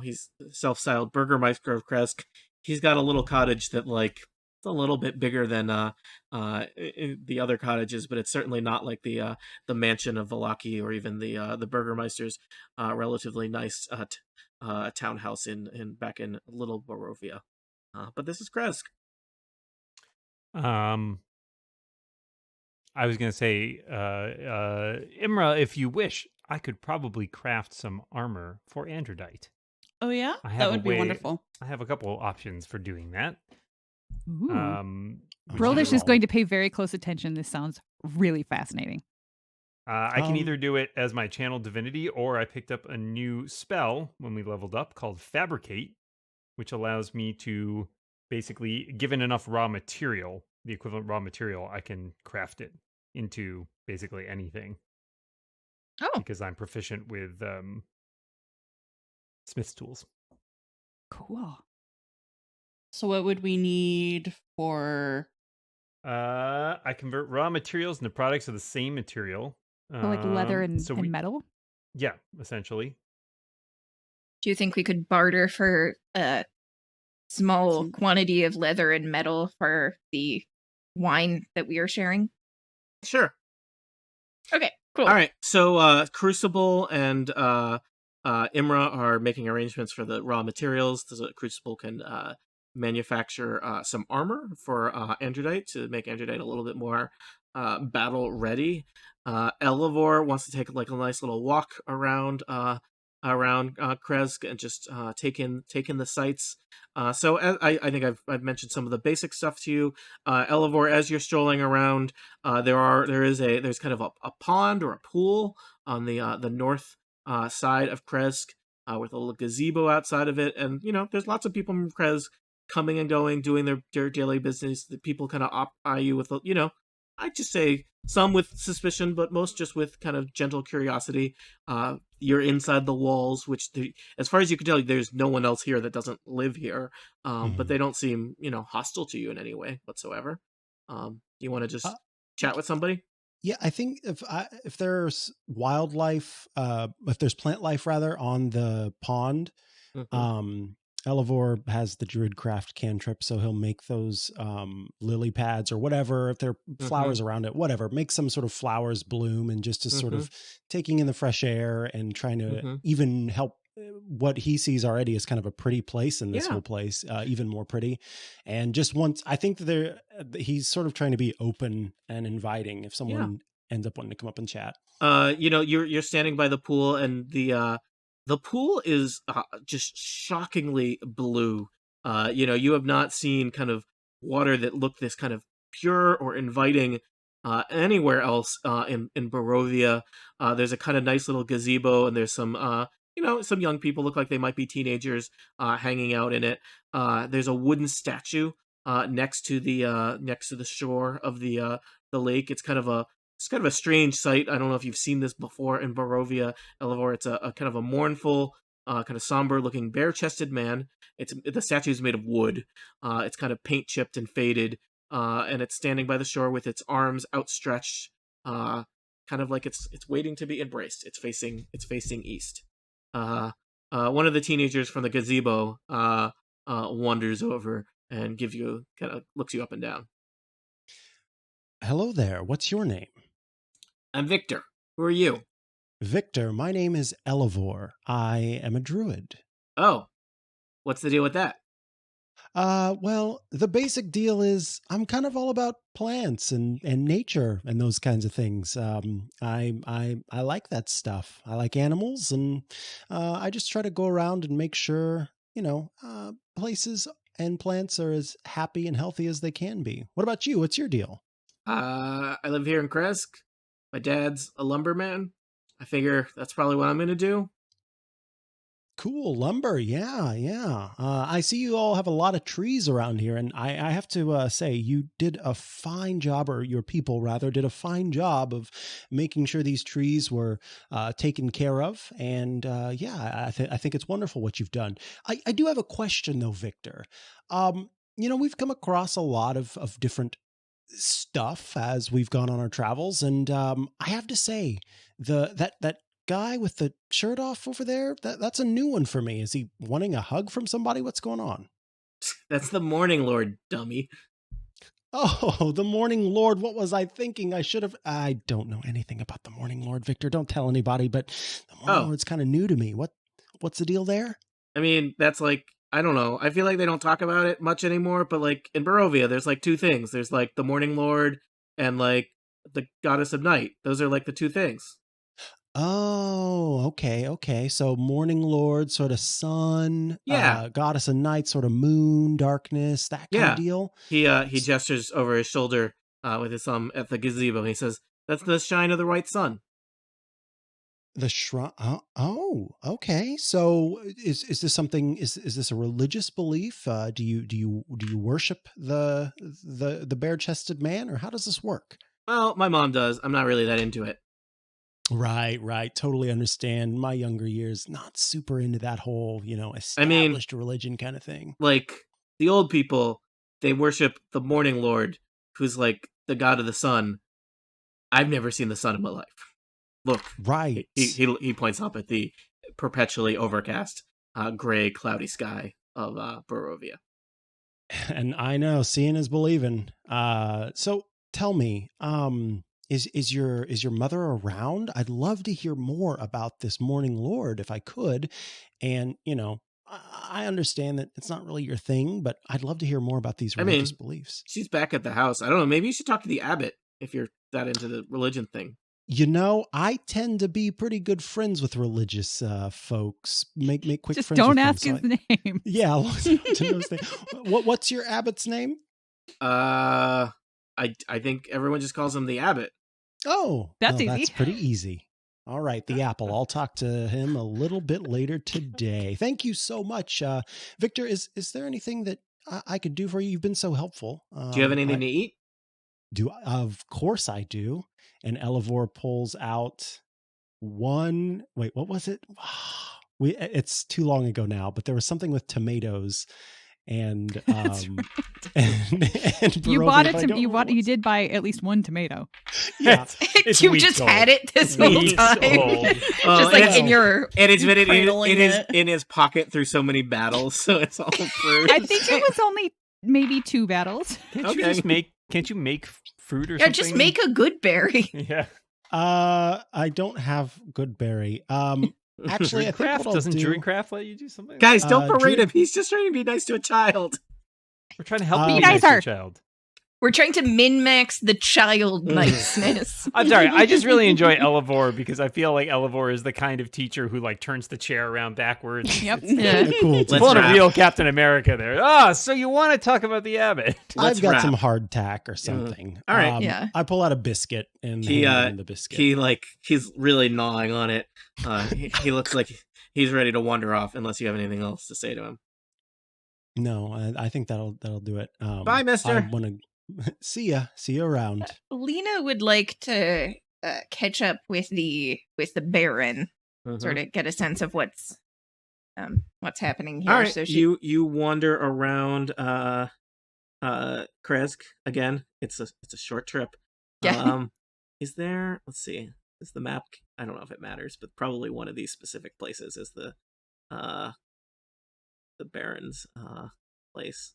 he's self-styled Burgermeister of Krezk. He's got a little cottage that it's a little bit bigger than the other cottages, but it's certainly not like the mansion of Valaki or even the Burgermeister's relatively nice townhouse back in Little Barovia. But this is Krezk. Um, I was going to say, Imra, if you wish, I could probably craft some armor for Androdite. Oh yeah, I have that a would be way- wonderful. I have a couple options for doing that. Ooh. Would you Broldish is roll? going to pay very close attention. This sounds really fascinating. I can Um, either do it as my channel divinity, or I picked up a new spell when we leveled up called Fabricate, which allows me to basically, given enough raw material, the equivalent raw material, I can craft it into basically anything Oh, because I'm proficient with Smith's tools. Cool. So what would we need for? I convert raw materials into products of the same material. So like leather and, so and metal? Yeah, essentially. do you think we could barter for a small Some- quantity of leather and metal for the wine that we are sharing? Sure. Okay, cool. All right. So Crucible and Imra are making arrangements for the raw materials. So Crucible can manufacture some armor for Androdite to make Androdite a little bit more battle ready. Elevor wants to take like a nice little walk around Krezk and just take in the sights. So I think I've mentioned some of the basic stuff to you. Elevor, as you're strolling around, there's kind of a pond or a pool on the north side of Krezk with a little gazebo outside of it, and there's lots of people from Krezk coming and going, doing their daily business. The people kind of eye you with I'd just say some with suspicion, but most just with kind of gentle curiosity. You're inside the walls, as far as you can tell, there's no one else here that doesn't live here. But they don't seem, hostile to you in any way whatsoever. You want to just chat with somebody? Yeah, I think if there's wildlife, if there's plant life rather on the pond, Mhm. Elevor has the Druidcraft cantrip, so he'll make those lily pads or whatever. If there are flowers around it, whatever, make some sort of flowers bloom, and just to sort of taking in the fresh air and trying to even help what he sees already is kind of a pretty place in this Yeah. whole place, even more pretty. And just once, I think he's sort of trying to be open and inviting if someone ends up wanting to come up and chat. You're standing by the pool, and the pool is just shockingly blue. You have not seen kind of water that looked this kind of pure or inviting anywhere else in Barovia. There's a kind of nice little gazebo, and there's some young people look like they might be teenagers hanging out in it. There's a wooden statue next to the shore of the lake. It's kind of a strange sight. I don't know if you've seen this before in Barovia, Elevor. It's a kind of a mournful, kind of somber-looking, bare-chested man. The statue is made of wood. It's kind of paint-chipped and faded, and it's standing by the shore with its arms outstretched, kind of like it's waiting to be embraced. It's facing east. One of the teenagers from the gazebo wanders over and looks you up and down. Hello there. What's your name? I'm Victor. Who are you? Victor, my name is Elevor. I am a druid. Oh, what's the deal with that? Well, the basic deal is I'm kind of all about plants and nature and those kinds of things. I like that stuff. I like animals, and I just try to go around and make sure places and plants are as happy and healthy as they can be. What about you? What's your deal? I live here in Krezk. My dad's a lumberman. I figure that's probably what I'm going to do. Cool lumber. Yeah, yeah. I see you all have a lot of trees around here, and I have to say you did a fine job, or your people rather did a fine job of making sure these trees were taken care of. And yeah, I think it's wonderful what you've done. I do have a question though, Victor. We've come across a lot of different stuff as we've gone on our travels, and I have to say, that guy with the shirt off over there, that's a new one for me. Is he wanting a hug from somebody? What's going on? That's the Morning Lord, dummy. Oh, the Morning Lord. What was I thinking? I don't know anything about the Morning Lord, Victor. Don't tell anybody, but the Morning Lord's kind of new to me. What's the deal there? I mean, that's like, I don't know. I feel like they don't talk about it much anymore, but like in Barovia, there's like two things. There's like the Morning Lord and like the Goddess of Night. Those are like the two things. Oh, okay. So Morning Lord, sort of sun, Yeah. Goddess of Night, sort of moon, darkness, that kind of deal. He gestures over his shoulder with his thumb at the gazebo. And he says, "That's the shine of the right sun." The shrine. Oh, okay. So is this something? Is this a religious belief? Do you worship the bare chested man, or how does this work? Well, my mom does. I'm not really that into it. Right. Totally understand. My younger years, not super into that whole, established religion kind of thing. Like the old people, they worship the Morning Lord, who's like the god of the sun. I've never seen the sun in my life. Look, right. He points up at the perpetually overcast, gray, cloudy sky of Barovia. And I know, seeing is believing. So tell me, is your mother around? I'd love to hear more about this Morning Lord if I could. And I understand that it's not really your thing, but I'd love to hear more about these religious beliefs. She's back at the house. I don't know. Maybe you should talk to the abbot if you're that into the religion thing. I tend to be pretty good friends with religious folks. Make quick just friends. Don't with ask them, his name. Yeah, what's your abbot's name? I think everyone just calls him the abbot. Oh, that's easy. That's pretty easy. All right, the apple. I'll talk to him a little bit later today. Thank you so much, Victor. Is there anything that I could do for you? You've been so helpful. Do you have anything to eat? Of course I do. And Elivor pulls out one. Wait, what was it? It's too long ago now, but there was something with tomatoes, and right. and you bought it. You did buy at least one tomato. Yeah, you just had it this whole time, just like in your. And it's been in his pocket through so many battles, so it's all fruit. I think it was only maybe 2 battles. Can't you make fruit or something? Yeah, just make a good berry. Yeah. I don't have good berry. Actually, I think Craft doesn't Druidcraft let you do something? Guys, don't berate him. He's just trying to be nice to a child. We're trying to help you be be nice to nicer. a child. We're trying to min-max the child niceness. I'm sorry. I just really enjoy Elivor because I feel like Elivor is the kind of teacher who like turns the chair around backwards. Yep. Yeah. Cool. Pulling a real Captain America there. So you want to talk about the abbot? I've got some hardtack or something. All right. Yeah. I pull out a biscuit and hand him the biscuit. He's really gnawing on it. He looks like he's ready to wander off unless you have anything else to say to him. No, I think that'll do it. Bye, mister. I want to see you around. Lena would like to catch up with the Baron, sort of get a sense of what's happening here. All right, so you wander around Krezk again. It's a short trip. Yeah. Is there? Let's see. Is the map? I don't know if it matters, but probably one of these specific places is the Baron's place.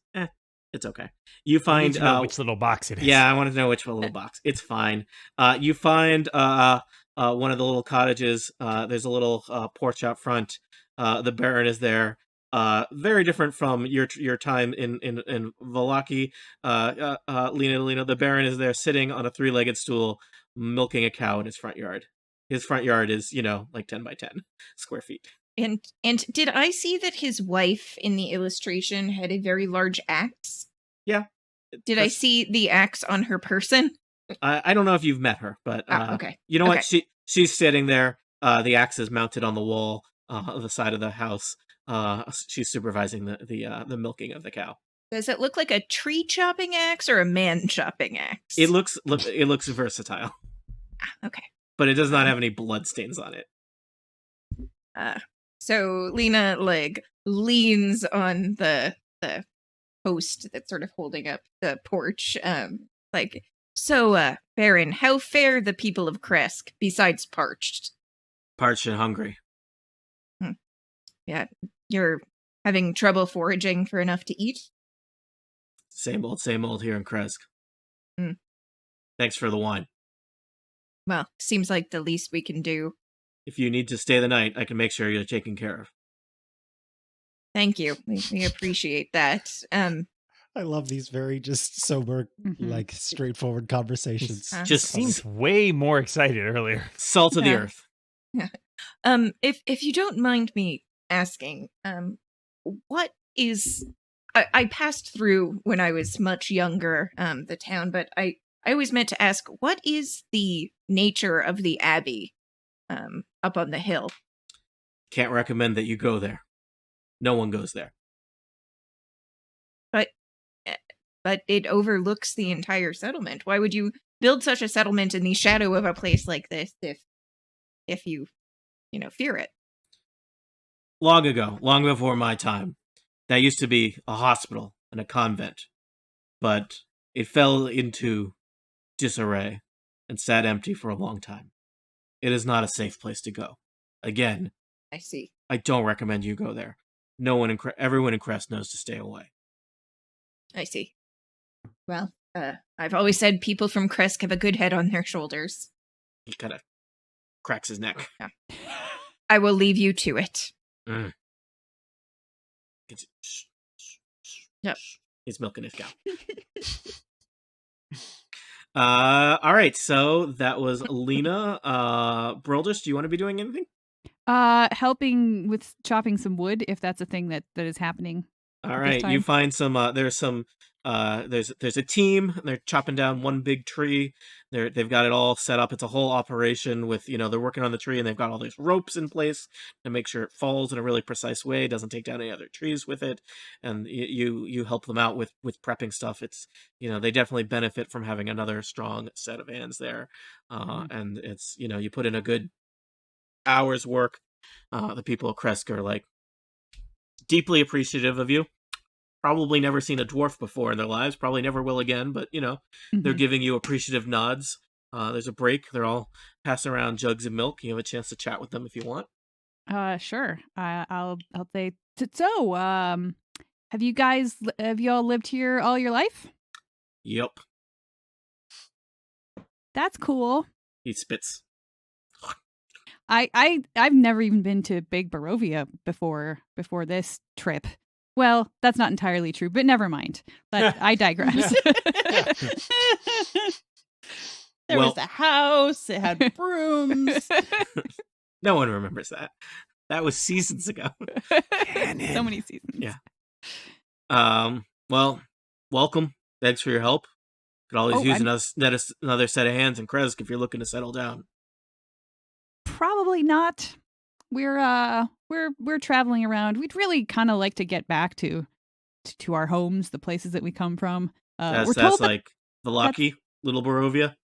It's okay. You find I need to know which little box it is. Yeah, I want to know which little box. It's fine. You find one of the little cottages. There's a little porch out front. The Baron is there. Very different from your time in Valaki. Lena, the Baron is there sitting on a 3-legged stool, milking a cow in his front yard. His front yard is, like 10 by 10 square feet. And did I see that his wife in the illustration had a very large axe? Yeah. Did I see the axe on her person? I don't know if you've met her, but okay. you know what? She's sitting there. The axe is mounted on the wall. the side of the house. She's supervising the milking of the cow. Does it look like a tree chopping axe or a man chopping axe? It looks versatile, Okay. but it does not have any blood stains on it. So Lena leans on the post that's sort of holding up the porch. Baron, how fare the people of Krezk besides parched? Parched and hungry. Yeah, you're having trouble foraging for enough to eat? Same old here in Krezk. Mm. Thanks for the wine. Well, seems like the least we can do. If you need to stay the night, I can make sure you're taken care of. Thank you. We appreciate that. I love these very just sober, Mhm. straightforward conversations. Just Seems way more excited earlier. salt of the Yeah. earth. If you don't mind me asking, what is I passed through when I was much younger, the town, but I always meant to ask, what is the nature of the abbey up on the hill? Can't recommend that you go there. No one goes there. But it overlooks the entire settlement. Why would you build such a settlement in the shadow of a place like this if you fear it? Long ago, long before my time, that used to be a hospital and a convent. But it fell into disarray and sat empty for a long time. It is not a safe place to go. Again, I see. I don't recommend you go there. Everyone in Krezk knows to stay away. I see. Well, I've always said people from Krezk have a good head on their shoulders. He kind of cracks his neck. I will leave you to it. Mm. Yep. He's milking his cow. All right, so that was Lena. Brildis, do you want to be doing anything? Helping with chopping some wood, if that's a thing that is happening. All this right, you time. find some. There's a team. They're chopping down one big tree. They've got it all set up. It's a whole operation with they're working on the tree and they've got all these ropes in place to make sure it falls in a really precise way. It doesn't take down any other trees with it, and you help them out with prepping stuff. It's they definitely benefit from having another strong set of hands there, and it's you put in a good hour's work. The people of Krezk are deeply appreciative of you. Probably never seen a dwarf before in their lives. Probably never will again. But they're giving you appreciative nods. There's a break. They're all passing around jugs of milk. You have a chance to chat with them if you want. Sure. I'll say so. Have you all lived here all your life? Yep. That's cool. He spits. I've never even been to Big Barovia before this trip. Well, that's not entirely true, but never mind. But I digress. There was a house. It had brooms. No one remembers that. That was seasons ago. So many seasons. Yeah. Well, welcome. Thanks for your help. Could always use another set of hands in Krezk if you're looking to settle down. Probably not. We're traveling around. We'd really kind of like to get back to our homes, the places that we come from. We're told that's Velaki, Little Barovia.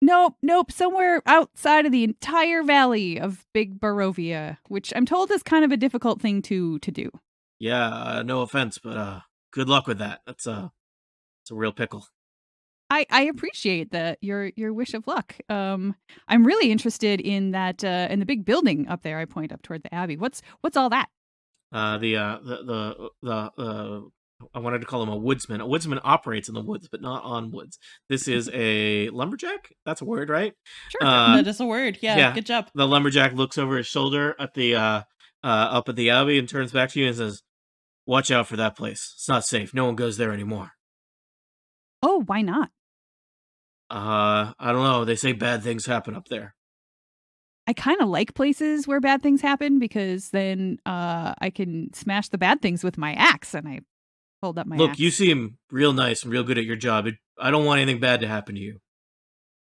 Nope. Somewhere outside of the entire valley of Big Barovia, which I'm told is kind of a difficult thing to do. Yeah, no offense, but good luck with that. It's a real pickle. I appreciate your wish of luck. I'm really interested in that in the big building up there. I point up toward the abbey. What's all that? I wanted to call him a woodsman. A woodsman operates in the woods, but not on woods. This is a lumberjack. That's a word, right? Sure. That is a word. Yeah, good job. The lumberjack looks over his shoulder at the up at the abbey and turns back to you and says, "Watch out for that place. It's not safe. No one goes there anymore." Oh, why not? I don't know. They say bad things happen up there. I kind of like places where bad things happen because then I can smash the bad things with my axe, and I hold up my axe. Look, you seem real nice and real good at your job. I don't want anything bad to happen to you.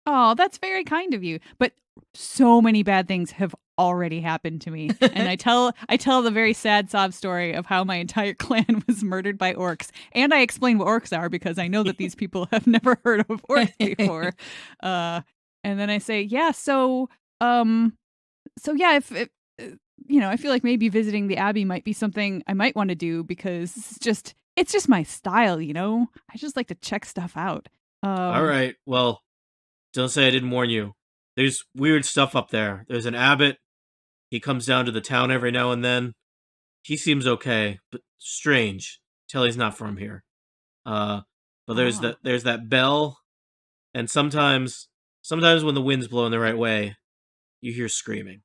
Oh, that's very kind of you. But so many bad things have already happened to me. And I tell the very sad sob story of how my entire clan was murdered by orcs. And I explain what orcs are because I know that these people have never heard of orcs before. And then I say, yeah, so yeah, if I feel like maybe visiting the Abbey might be something I might want to do because it's just my style, I just like to check stuff out. All right. Well, don't say I didn't warn you. There's weird stuff up there. There's an abbot. He comes down to the town every now and then. He seems okay, but strange. Tell he's not from here. But there's that bell, and sometimes when the wind's blowing the right way, you hear screaming.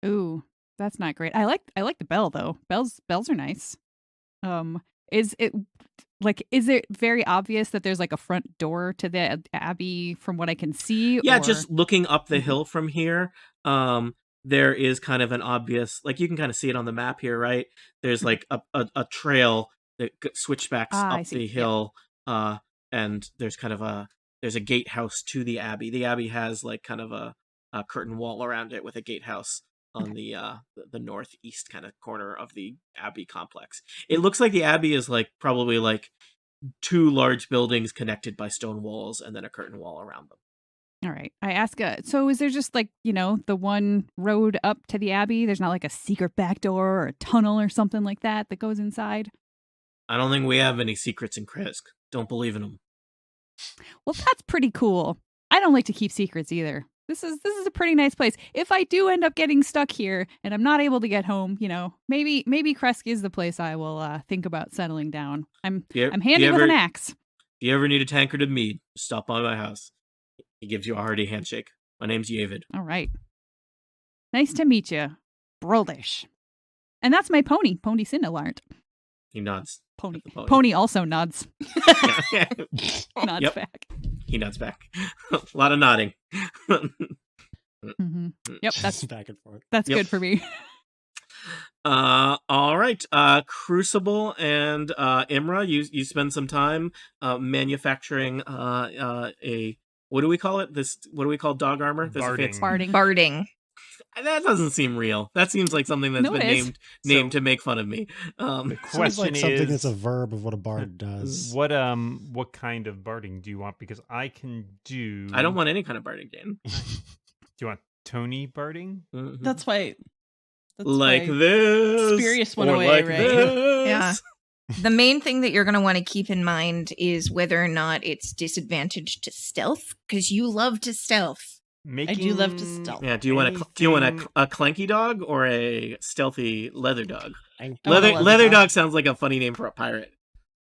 Ooh, that's not great. I like the bell though. Bells are nice. Is it very obvious that there's like a front door to the Abbey from what I can see? Yeah, or... just looking up the hill from here, there is kind of an obvious, like you can kind of see it on the map here, right? There's like a trail that switchbacks up the hill, and there's kind of there's a gatehouse to the Abbey. The Abbey has like kind of a curtain wall around it with a gatehouse on the northeast kind of corner of the Abbey complex. It looks like the Abbey is like probably like 2 large buildings connected by stone walls and then a curtain wall around them. All right. I ask, so is there just like, the one road up to the Abbey? There's not like a secret back door or a tunnel or something like that goes inside? I don't think we have any secrets in Krezk. Don't believe in them. Well, that's pretty cool. I don't like to keep secrets either. This is a pretty nice place. If I do end up getting stuck here and I'm not able to get home, maybe Krezk is the place I will think about settling down. I'm handy with an axe. If you ever need a tankard of mead, stop by my house. He gives you a hearty handshake. My name's Yavid. All right. Nice to meet you, Broldish. And that's my pony, Pony Cindelarnt. He nods. Pony also nods. Nods back. He nods back. A lot of nodding. Mm-hmm. Yep, that's back and forth. That's good for me. All right. Crucible and Imra, you spend some time manufacturing a, what do we call it? What do we call dog armor? Barding. That doesn't seem real. That seems like something that's been named to make fun of me. The question like something that's a verb of what a bard does. What kind of barding do you want? Because I can do. I don't want any kind of barding, Dan. Do you want Tony barding? Mm-hmm. That's why. Like this. Spurious went away, like right? This. Yeah. The main thing that you're going to want to keep in mind is whether or not it's disadvantaged to stealth, because you love to stealth. I do love to stealth. Yeah. Do you want a clanky dog or a stealthy leather dog? Leather Leather dog sounds like a funny name for a pirate.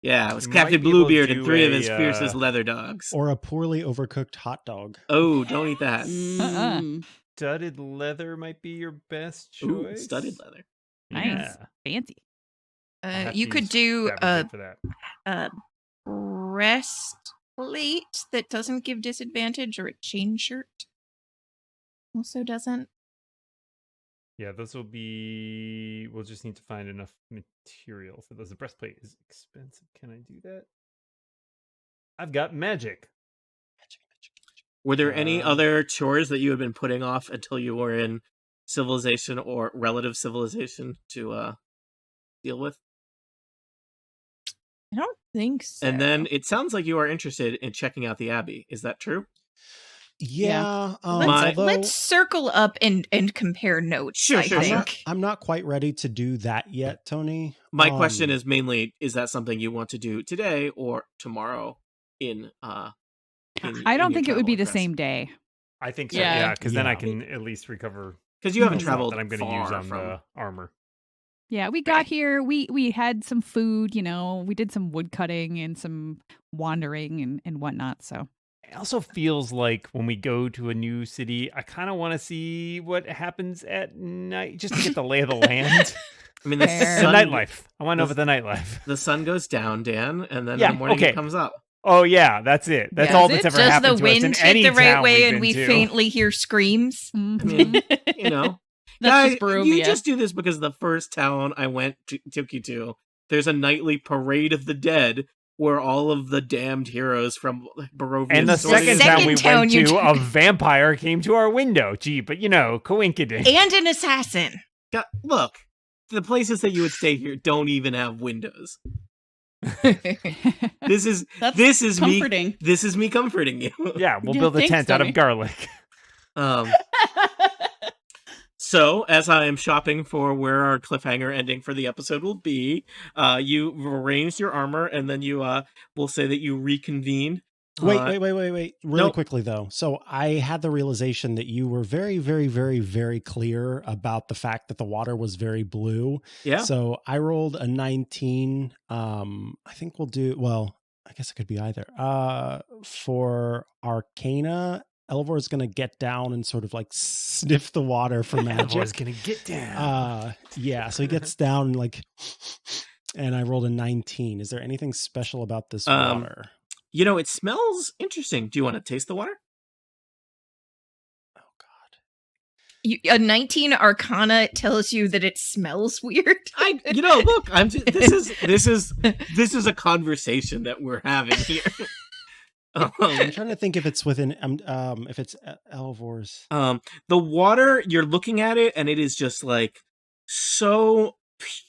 Yeah, it was Captain Bluebeard and 3 of his fiercest leather dogs. Or a poorly overcooked hot dog. Oh, don't eat that. Studded leather might be your best choice. Ooh, studded leather. Nice. Fancy. You could do for that. breastplate that doesn't give disadvantage, or a chain shirt also doesn't. Yeah, those will be. We'll just need to find enough material for those. The breastplate is expensive. Can I do that? I've got magic. Were there any other chores that you had been putting off until you were in civilization or relative civilization to deal with? I don't think so. And then it sounds like you are interested in checking out the Abbey. Is that true? Yeah. Let's circle up and compare notes. Sure. I'm not quite ready to do that yet, Tony. My question is mainly: is that something you want to do today or tomorrow? I don't think it would be the same day. I think so. Yeah, because then I can at least recover. Because you haven't traveled that I'm going to use on the armor. Yeah, we got here. We had some food. We did some wood cutting and some wandering and whatnot. So. It also feels like when we go to a new city, I kind of want to see what happens at night, just to get the lay of the land. I mean, the nightlife. I want to know about the nightlife. The sun goes down, Dan, and then in the morning it comes up. Oh yeah, that's it. That's all that's ever happened to us. Does the wind hit the right way and we faintly hear screams? I mean, That's just Barovia. You just do this because the first town I took you to, there's a nightly parade of the dead where all of the damned heroes from Barovia. And the second Second time we town went you to, took. a vampire came to our window. Gee, but coincidence. And an assassin. Look, the places that you would stay here don't even have windows. This is comforting. me. This is me comforting you. Yeah, we'll Yeah, build a thanks, tent out Tommy. of garlic. So, as I am shopping for where our cliffhanger ending for the episode will be, you've arranged your armor, and then you will say that you reconvene. Wait. Really Nope. quickly, though. So I had the realization that you were very, very, very, very clear about the fact that the water was very blue. Yeah. So I rolled a 19. I think we'll do, well, I guess it could be either. For Arcana, Elvor is going to get down and sort of like sniff the water for magic. Elvor's gonna get down. Yeah, so he gets down and I rolled a 19. Is there anything special about this water? It smells interesting. Do you want to taste the water? Oh God. A 19 Arcana tells you that it smells weird. Look, this is a conversation that we're having here. I'm trying to think if it's within if it's Elvor's. The water, you're looking at it, and it is just like so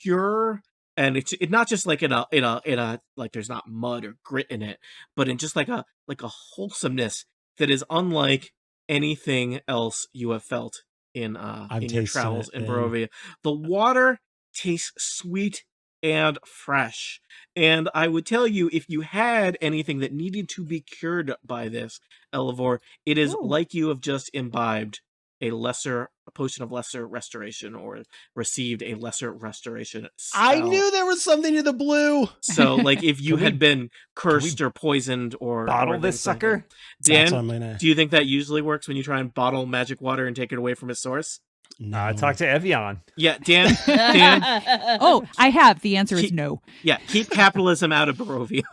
pure, and it's not just like in a like there's not mud or grit in it, but in just like a wholesomeness that is unlike anything else you have felt in your travels in Barovia. The water tastes sweet and fresh. And I would tell you, if you had anything that needed to be cured by this, Elevor, it is like you have just imbibed a potion of lesser restoration, or received a lesser restoration spell. I knew there was something to the blue. So, like, if you had been cursed or poisoned or bottle this sucker? Dan, do you think that usually works when you try and bottle magic water and take it away from its source? No. Talk to Evian. Yeah, Dan. Oh, I have. The answer is no. Yeah, keep capitalism out of Barovia.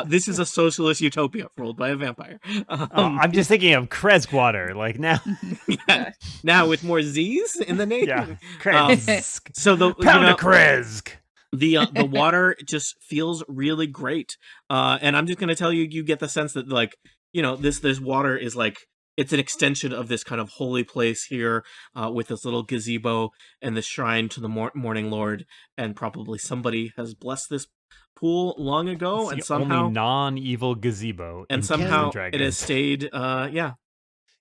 This is a socialist utopia ruled by a vampire. I'm just thinking of Krezk water, like now. Yeah, now with more Z's in the name. Yeah, Krezk. So the Pound of Krezk. The water just feels really great, and I'm just gonna tell you, you get the sense that this water is like, it's an extension of this kind of holy place here, with this little gazebo and the shrine to the Morning Lord, and probably somebody has blessed this pool long ago, It's and the somehow only non-evil gazebo, and in somehow Dungeons and it has Dragons. stayed. Yeah,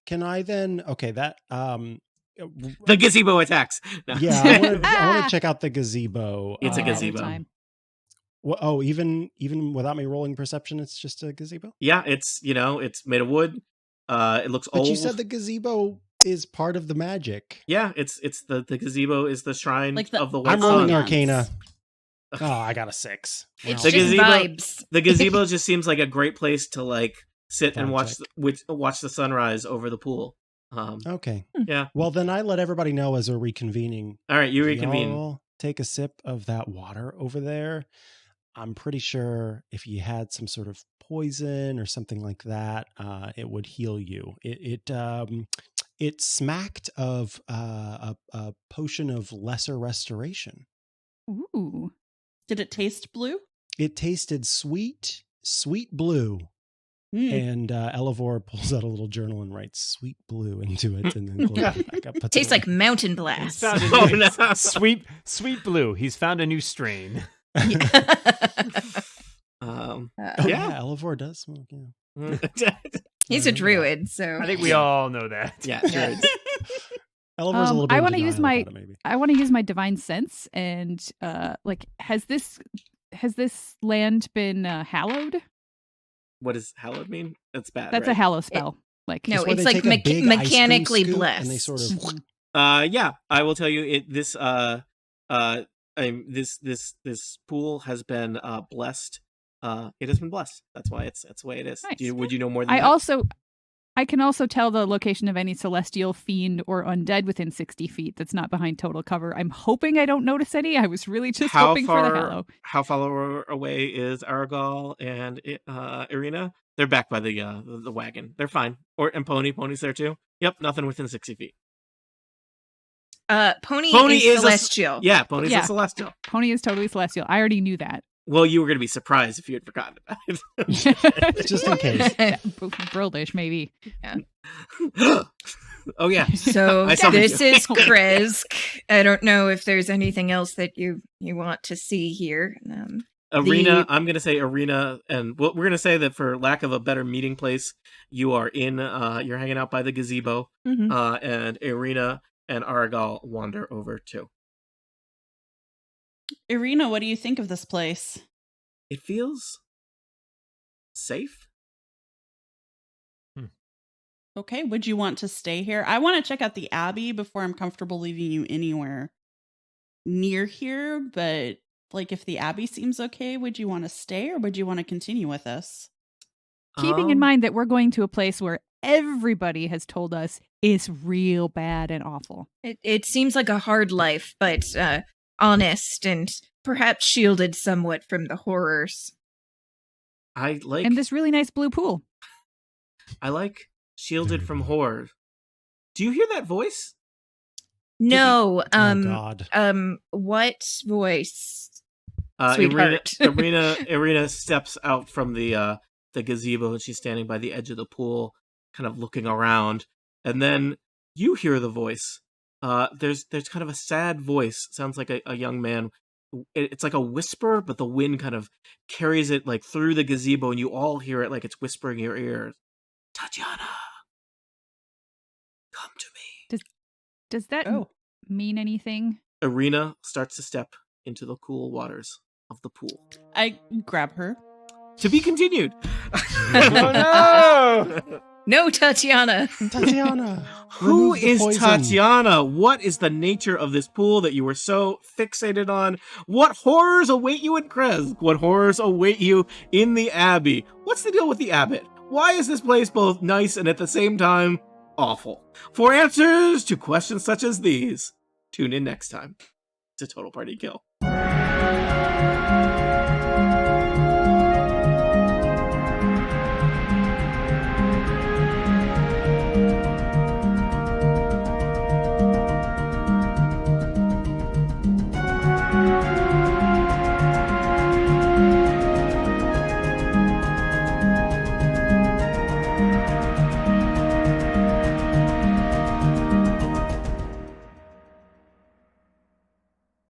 Can I then? Okay, that the gazebo attacks. No. Yeah, I want to check out the gazebo. It's a All the gazebo. time. Even without me rolling perception, it's just a gazebo. Yeah, it's made of wood. It looks But old. you said the gazebo is part of the magic. Yeah, it's the gazebo is the shrine Like the- of the white I'm rolling sun. Arcana. Oh, I got a 6. It's The just gazebo- vibes. The gazebo just seems like a great place to like sit and Vibe watch the sunrise over the pool. Okay. Yeah. Well, then I let everybody know as we're reconvening. All right, you reconvene. Y'all take a sip of that water over there. I'm pretty sure if you had some sort of poison or something like that, it would heal you. It smacked of a potion of lesser restoration. Ooh. Did it taste blue? It tasted sweet blue. And Elevor pulls out a little journal and writes "sweet blue" into it, and then closes it back up. puts it Tastes away. like Mountain He's Blast. found a Oh, new, no. sweet blue. He's found a new strain. Um, Oh, yeah. yeah, Elevor does smoke. Yeah. He's a druid, so I think we all know that. Yeah, druids. Elevor's a little bit. I in want to use denial my about it, maybe. I want to use my divine sense and has this land been hallowed? What does hallowed mean? That's bad. That's a right? hallow spell. Like no, It's where it's they like take a big ice cream mechanically scoop blessed. and they sort of. Yeah, I will tell you this pool has been blessed. It has been blessed. That's why it's the way it is. Nice. Would you know more than that? I can also tell the location of any celestial, fiend, or undead within 60 feet that's not behind total cover. I'm hoping I don't notice any. I was really just hoping for the hallow. How far away is Aragal and Irina? They're back by the wagon. They're fine. And Pony's there too. Yep, nothing within 60 feet. Pony Pony is is celestial. Yeah, Pony's a celestial. Pony is totally celestial. I already knew that. Well, you were going to be surprised if you had forgotten about it. Just in case. Brildish, maybe. Oh, yeah. So I summoned this you. is Krezk. I don't know if there's anything else that you want to see here. Arena, I'm going to say Arena, and we're going to say that for lack of a better meeting place, you are you're hanging out by the gazebo, Mhm. and Arena and Aragal wander over too. Irina, what do you think of this place? It feels safe. Okay, would you want to stay here? I want to check out the Abbey before I'm comfortable leaving you anywhere near here, but like if the Abbey seems okay, would you want to stay or would you want to continue with us? Keeping in mind that we're going to a place where everybody has told us is real bad and awful. It seems like a hard life, but honest and perhaps shielded somewhat from the horrors. I like And this really nice blue pool. shielded from horror. Do you hear that voice? No, Oh God. what voice? Irina, Sweetheart. Irina steps out from the gazebo and she's standing by the edge of the pool, kind of looking around. And then you hear the voice. There's kind of a sad voice. Sounds like a young man. It's like a whisper, but the wind kind of carries it like through the gazebo, and you all hear it like it's whispering in your ears. Tatiana, come to me. Does that Oh. mean anything? Irina starts to step into the cool waters of the pool. I grab her. To be continued. Oh no! No, Tatiana. Tatiana. Who remove the is poison. Tatiana? What is the nature of this pool that you were so fixated on? What horrors await you in Krezk? What horrors await you in the Abbey? What's the deal with the Abbot? Why is this place both nice and at the same time awful? For answers to questions such as these, tune in next time to Total Party Kill.